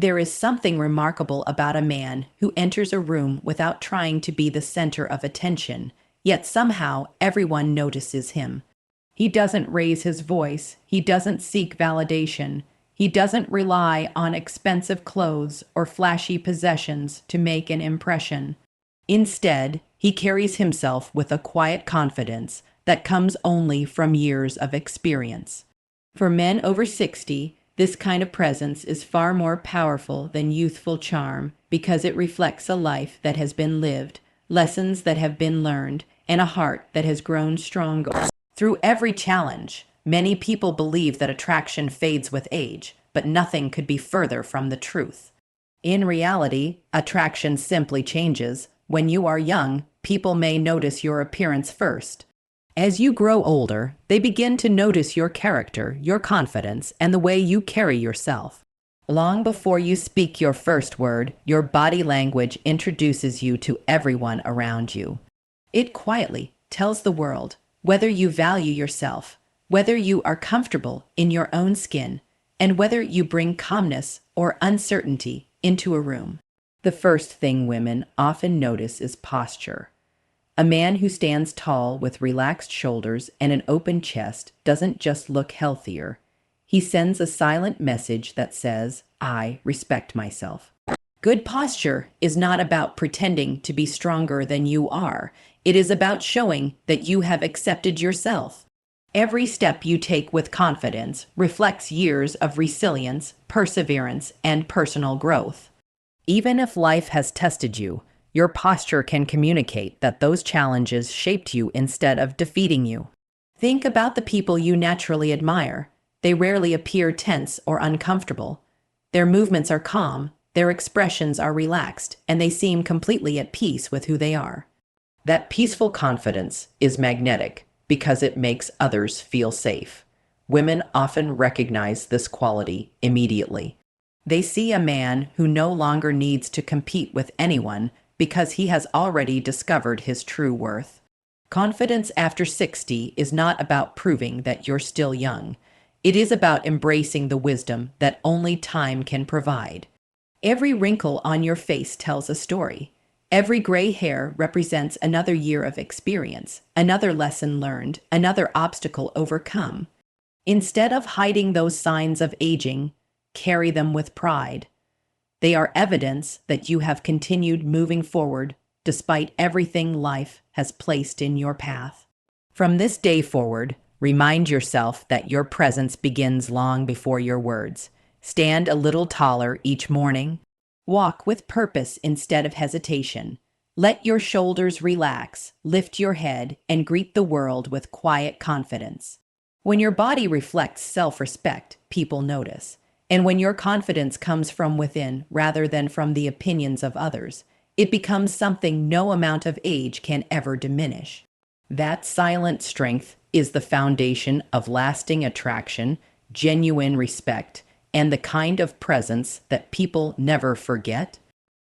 There is something remarkable about a man who enters a room without trying to be the center of attention, yet somehow everyone notices him. He doesn't raise his voice, he doesn't seek validation, he doesn't rely on expensive clothes or flashy possessions to make an impression. Instead, he carries himself with a quiet confidence that comes only from years of experience. For men over 60, this kind of presence is far more powerful than youthful charm because it reflects a life that has been lived, lessons that have been learned, and a heart that has grown stronger. Through every challenge, many people believe that attraction fades with age, but nothing could be further from the truth. In reality, attraction simply changes. When you are young, people may notice your appearance first. As you grow older, they begin to notice your character, your confidence, and the way you carry yourself. Long before you speak your first word, your body language introduces you to everyone around you. It quietly tells the world whether you value yourself, whether you are comfortable in your own skin, and whether you bring calmness or uncertainty into a room. The first thing women often notice is posture. A man who stands tall with relaxed shoulders and an open chest doesn't just look healthier. He sends a silent message that says, "I respect myself." Good posture is not about pretending to be stronger than you are. It is about showing that you have accepted yourself. Every step you take with confidence reflects years of resilience, perseverance, and personal growth. Even if life has tested you, your posture can communicate that those challenges shaped you instead of defeating you. Think about the people you naturally admire. They rarely appear tense or uncomfortable. Their movements are calm, their expressions are relaxed, and they seem completely at peace with who they are. That peaceful confidence is magnetic because it makes others feel safe. Women often recognize this quality immediately. They see a man who no longer needs to compete with anyone because he has already discovered his true worth. Confidence after 60 is not about proving that you're still young. It is about embracing the wisdom that only time can provide. Every wrinkle on your face tells a story. Every gray hair represents another year of experience, another lesson learned, another obstacle overcome. Instead of hiding those signs of aging, carry them with pride. They are evidence that you have continued moving forward despite everything life has placed in your path. From this day forward, remind yourself that your presence begins long before your words. Stand a little taller each morning. Walk with purpose instead of hesitation. Let your shoulders relax, lift your head, and greet the world with quiet confidence. When your body reflects self-respect, people notice. And when your confidence comes from within rather than from the opinions of others, it becomes something no amount of age can ever diminish. That silent strength is the foundation of lasting attraction, genuine respect, and the kind of presence that people never forget.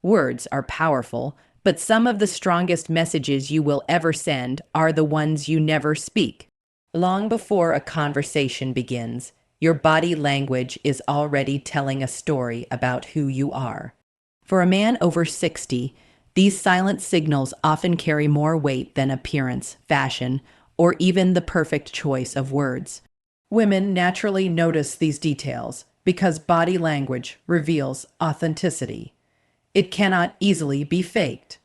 Words are powerful, but some of the strongest messages you will ever send are the ones you never speak. Long before a conversation begins, your body language is already telling a story about who you are. For a man over 60, these silent signals often carry more weight than appearance, fashion, or even the perfect choice of words. Women naturally notice these details because body language reveals authenticity. It cannot easily be faked.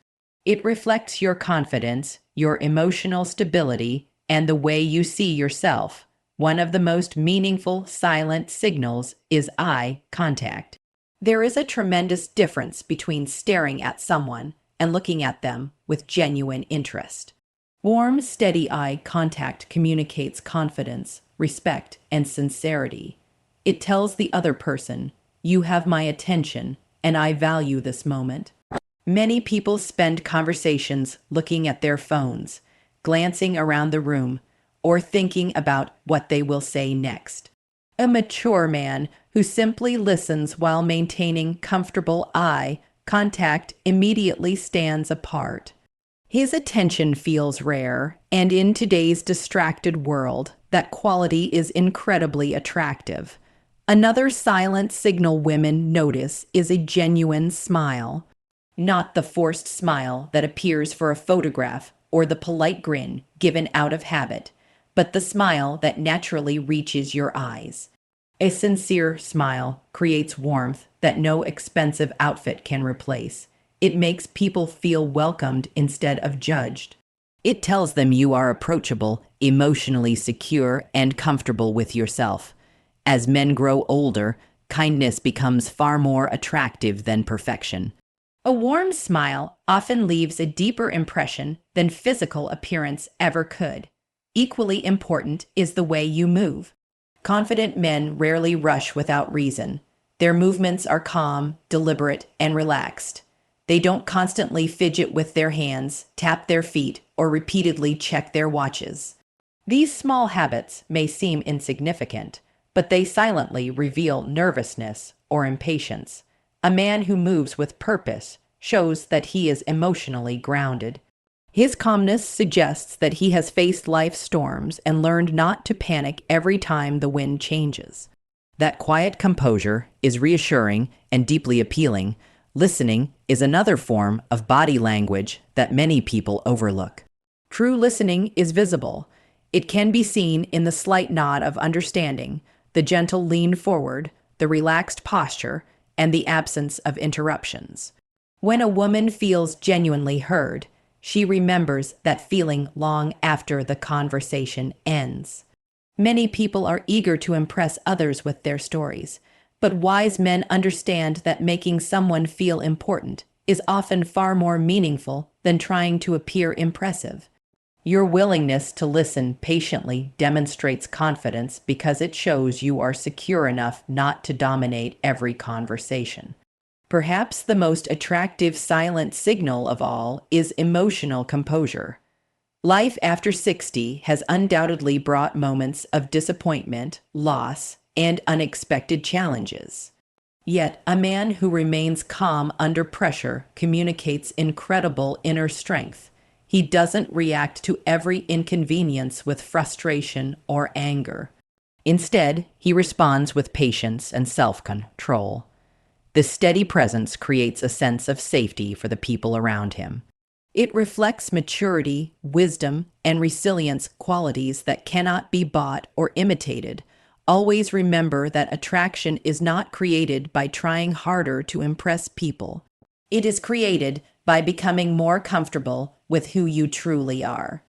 It reflects your confidence, your emotional stability, and the way you see yourself. One of the most meaningful silent signals is eye contact. There is a tremendous difference between staring at someone and looking at them with genuine interest. Warm, steady eye contact communicates confidence, respect, and sincerity. It tells the other person, "You have my attention, and I value this moment." Many people spend conversations looking at their phones, glancing around the room, or thinking about what they will say next. A mature man who simply listens while maintaining comfortable eye contact immediately stands apart. His attention feels rare, and in today's distracted world, that quality is incredibly attractive. Another silent signal women notice is a genuine smile. Not the forced smile that appears for a photograph or the polite grin given out of habit, but the smile that naturally reaches your eyes. A sincere smile creates warmth that no expensive outfit can replace. It makes people feel welcomed instead of judged. It tells them you are approachable, emotionally secure, and comfortable with yourself. As men grow older, kindness becomes far more attractive than perfection. A warm smile often leaves a deeper impression than physical appearance ever could. Equally important is the way you move. Confident men rarely rush without reason. Their movements are calm, deliberate, and relaxed. They don't constantly fidget with their hands, tap their feet, or repeatedly check their watches. These small habits may seem insignificant, but they silently reveal nervousness or impatience. A man who moves with purpose shows that he is emotionally grounded. His calmness suggests that he has faced life's storms and learned not to panic every time the wind changes. That quiet composure is reassuring and deeply appealing. Listening is another form of body language that many people overlook. True listening is visible. It can be seen in the slight nod of understanding, the gentle lean forward, the relaxed posture, and the absence of interruptions. When a woman feels genuinely heard, she remembers that feeling long after the conversation ends. Many people are eager to impress others with their stories, but wise men understand that making someone feel important is often far more meaningful than trying to appear impressive. Your willingness to listen patiently demonstrates confidence because it shows you are secure enough not to dominate every conversation. Perhaps the most attractive silent signal of all is emotional composure. Life after 60 has undoubtedly brought moments of disappointment, loss, and unexpected challenges. Yet, a man who remains calm under pressure communicates incredible inner strength. He doesn't react to every inconvenience with frustration or anger. Instead, he responds with patience and self-control. This steady presence creates a sense of safety for the people around him. It reflects maturity, wisdom, and resilience qualities that cannot be bought or imitated. Always remember that attraction is not created by trying harder to impress people. It is created by becoming more comfortable with who you truly are.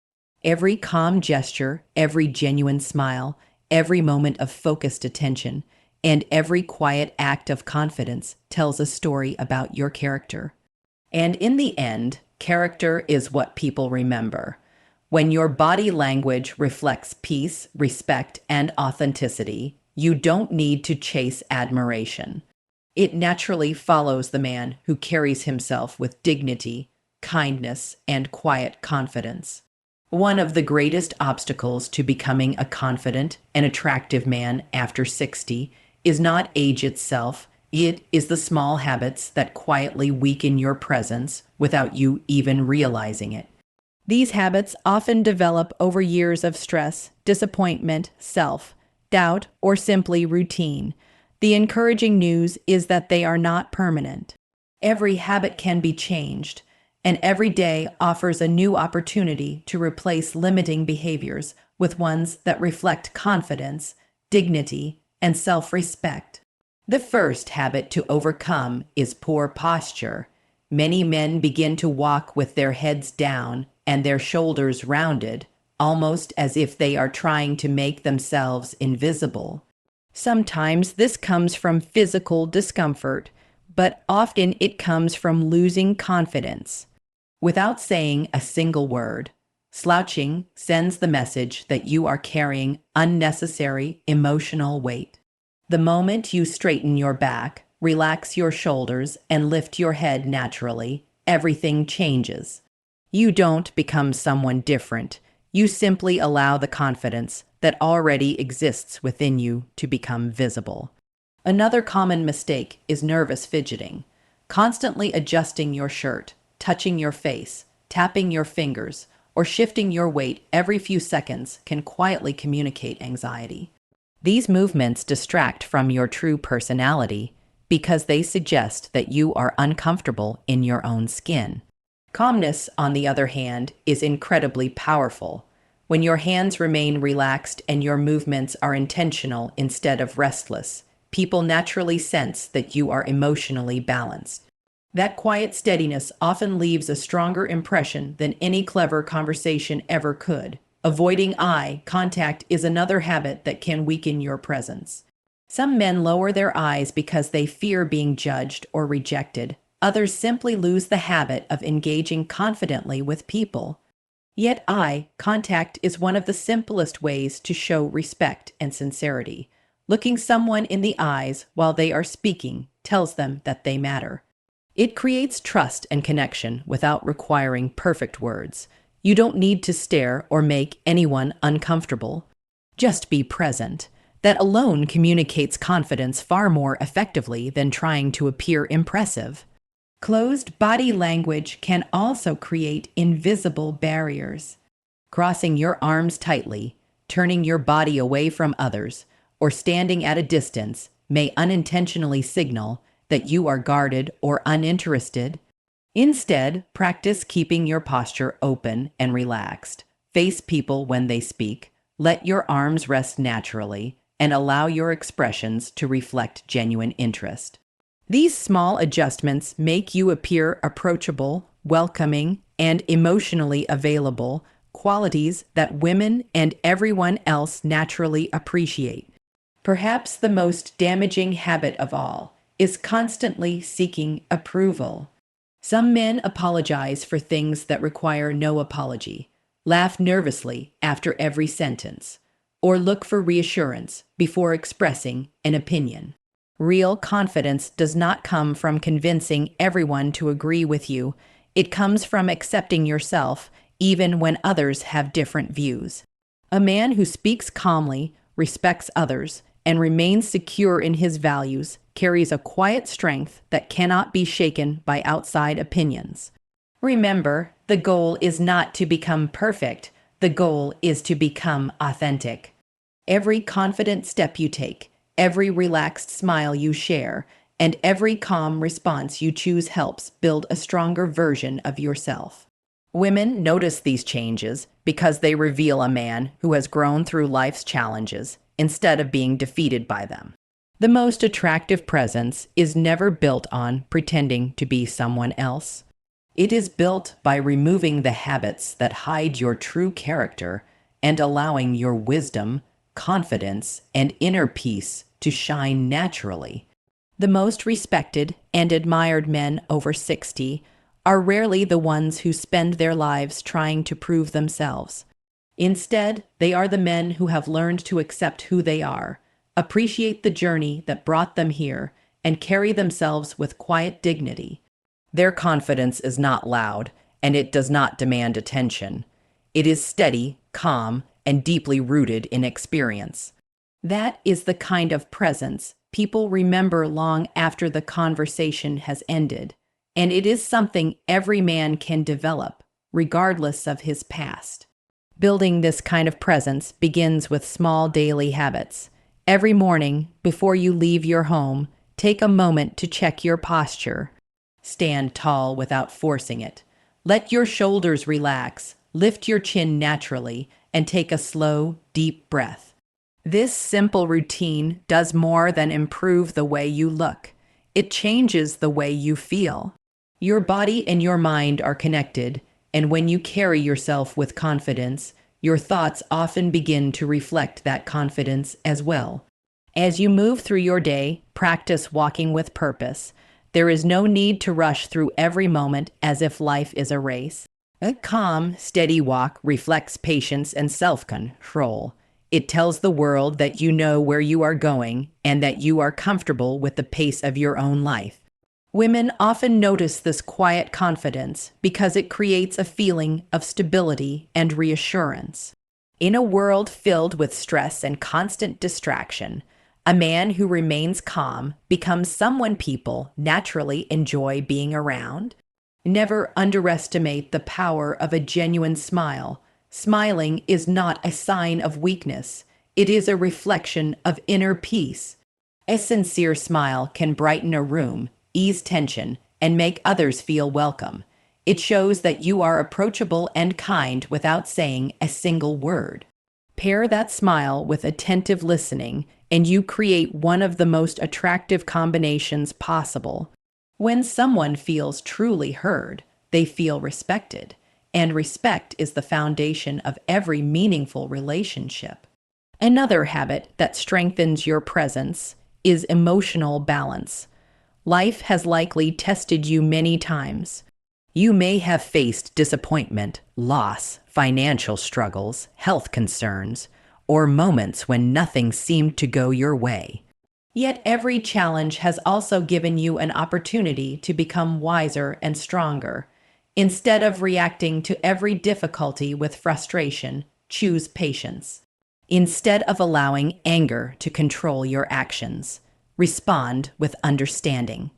Every calm gesture, every genuine smile, every moment of focused attention, and every quiet act of confidence tells a story about your character. And in the end, character is what people remember. When your body language reflects peace, respect, and authenticity, you don't need to chase admiration. It naturally follows the man who carries himself with dignity, kindness, and quiet confidence. One of the greatest obstacles to becoming a confident and attractive man after 60 is not age itself. It is the small habits that quietly weaken your presence without you even realizing it. These habits often develop over years of stress, disappointment, self-doubt, or simply routine. The encouraging news is that they are not permanent. Every habit can be changed, and every day offers a new opportunity to replace limiting behaviors with ones that reflect confidence, dignity, and self-respect. The first habit to overcome is poor posture. Many men begin to walk with their heads down and their shoulders rounded, almost as if they are trying to make themselves invisible. Sometimes this comes from physical discomfort, but often it comes from losing confidence. Without saying a single word, slouching sends the message that you are carrying unnecessary emotional weight. The moment you straighten your back, relax your shoulders, and lift your head naturally, everything changes. You don't become someone different. You simply allow the confidence that already exists within you to become visible. Another common mistake is nervous fidgeting. Constantly adjusting your shirt, touching your face, tapping your fingers, or shifting your weight every few seconds can quietly communicate anxiety. These movements distract from your true personality because they suggest that you are uncomfortable in your own skin. Calmness, on the other hand, is incredibly powerful. When your hands remain relaxed and your movements are intentional instead of restless, people naturally sense that you are emotionally balanced. That quiet steadiness often leaves a stronger impression than any clever conversation ever could. Avoiding eye contact is another habit that can weaken your presence. Some men lower their eyes because they fear being judged or rejected. Others simply lose the habit of engaging confidently with people. Yet eye contact is one of the simplest ways to show respect and sincerity. Looking someone in the eyes while they are speaking tells them that they matter. It creates trust and connection without requiring perfect words. You don't need to stare or make anyone uncomfortable. Just be present. That alone communicates confidence far more effectively than trying to appear impressive. Closed body language can also create invisible barriers. Crossing your arms tightly, turning your body away from others, or standing at a distance may unintentionally signal that you are guarded or uninterested. Instead, practice keeping your posture open and relaxed. Face people when they speak, let your arms rest naturally, and allow your expressions to reflect genuine interest. These small adjustments make you appear approachable, welcoming, and emotionally available, qualities that women and everyone else naturally appreciate. Perhaps the most damaging habit of all is constantly seeking approval. Some men apologize for things that require no apology, laugh nervously after every sentence, or look for reassurance before expressing an opinion. Real confidence does not come from convincing everyone to agree with you. It comes from accepting yourself, even when others have different views. A man who speaks calmly, respects others, and remains secure in his values carries a quiet strength that cannot be shaken by outside opinions. Remember, the goal is not to become perfect. The goal is to become authentic. Every confident step you take, every relaxed smile you share, and every calm response you choose helps build a stronger version of yourself. Women notice these changes because they reveal a man who has grown through life's challenges instead of being defeated by them. The most attractive presence is never built on pretending to be someone else. It is built by removing the habits that hide your true character and allowing your wisdom, confidence, and inner peace to shine naturally. The most respected and admired men over 60 are rarely the ones who spend their lives trying to prove themselves. Instead, they are the men who have learned to accept who they are, appreciate the journey that brought them here, and carry themselves with quiet dignity. Their confidence is not loud, and it does not demand attention. It is steady, calm, and deeply rooted in experience. That is the kind of presence people remember long after the conversation has ended, and it is something every man can develop, regardless of his past. Building this kind of presence begins with small daily habits. Every morning, before you leave your home, take a moment to check your posture. Stand tall without forcing it. Let your shoulders relax, lift your chin naturally, and take a slow, deep breath. This simple routine does more than improve the way you look. It changes the way you feel. Your body and your mind are connected, and when you carry yourself with confidence, your thoughts often begin to reflect that confidence as well. As you move through your day, practice walking with purpose. There is no need to rush through every moment as if life is a race. A calm, steady walk reflects patience and self-control. It tells the world that you know where you are going and that you are comfortable with the pace of your own life. Women often notice this quiet confidence because it creates a feeling of stability and reassurance. In a world filled with stress and constant distraction, a man who remains calm becomes someone people naturally enjoy being around. Never underestimate the power of a genuine smile. Smiling is not a sign of weakness. It is a reflection of inner peace. A sincere smile can brighten a room, ease tension, and make others feel welcome. It shows that you are approachable and kind without saying a single word. Pair that smile with attentive listening, and you create one of the most attractive combinations possible. When someone feels truly heard, they feel respected, and respect is the foundation of every meaningful relationship. Another habit that strengthens your presence is emotional balance. Life has likely tested you many times. You may have faced disappointment, loss, financial struggles, health concerns, or moments when nothing seemed to go your way. Yet every challenge has also given you an opportunity to become wiser and stronger. Instead of reacting to every difficulty with frustration, choose patience. Instead of allowing anger to control your actions, respond with understanding.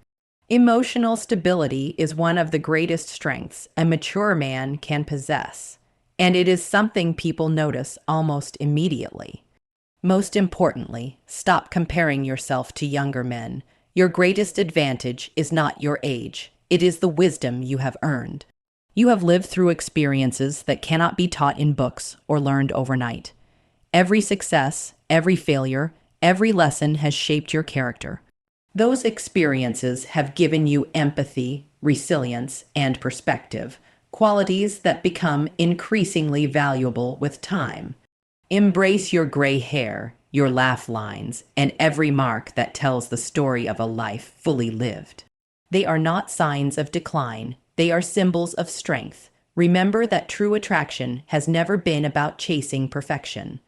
Emotional stability is one of the greatest strengths a mature man can possess, and it is something people notice almost immediately. Most importantly, stop comparing yourself to younger men. Your greatest advantage is not your age, it is the wisdom you have earned. You have lived through experiences that cannot be taught in books or learned overnight. Every success, every failure, every lesson has shaped your character. Those experiences have given you empathy, resilience, and perspective, qualities that become increasingly valuable with time. Embrace your gray hair, your laugh lines, and every mark that tells the story of a life fully lived. They are not signs of decline, they are symbols of strength. Remember that true attraction has never been about chasing perfection.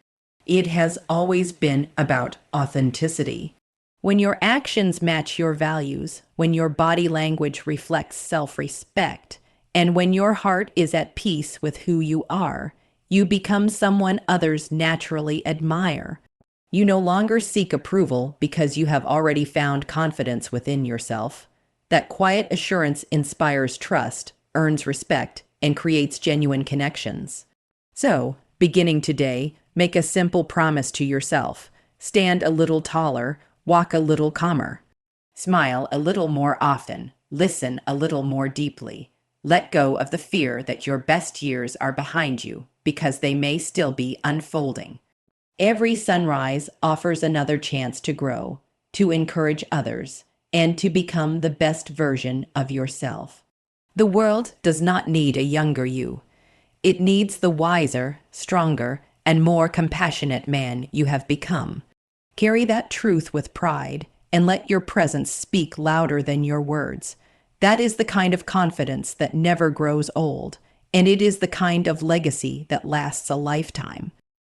It has always been about authenticity. When your actions match your values, when your body language reflects self-respect, and when your heart is at peace with who you are, you become someone others naturally admire. You no longer seek approval because you have already found confidence within yourself. That quiet assurance inspires trust, earns respect, and creates genuine connections. So, beginning today, make a simple promise to yourself. Stand a little taller, walk a little calmer. Smile a little more often, listen a little more deeply. Let go of the fear that your best years are behind you, because they may still be unfolding. Every sunrise offers another chance to grow, to encourage others, and to become the best version of yourself. The world does not need a younger you. It needs the wiser, stronger, and more compassionate man you have become. Carry that truth with pride and let your presence speak louder than your words. That is the kind of confidence that never grows old, and it is the kind of legacy that lasts a lifetime.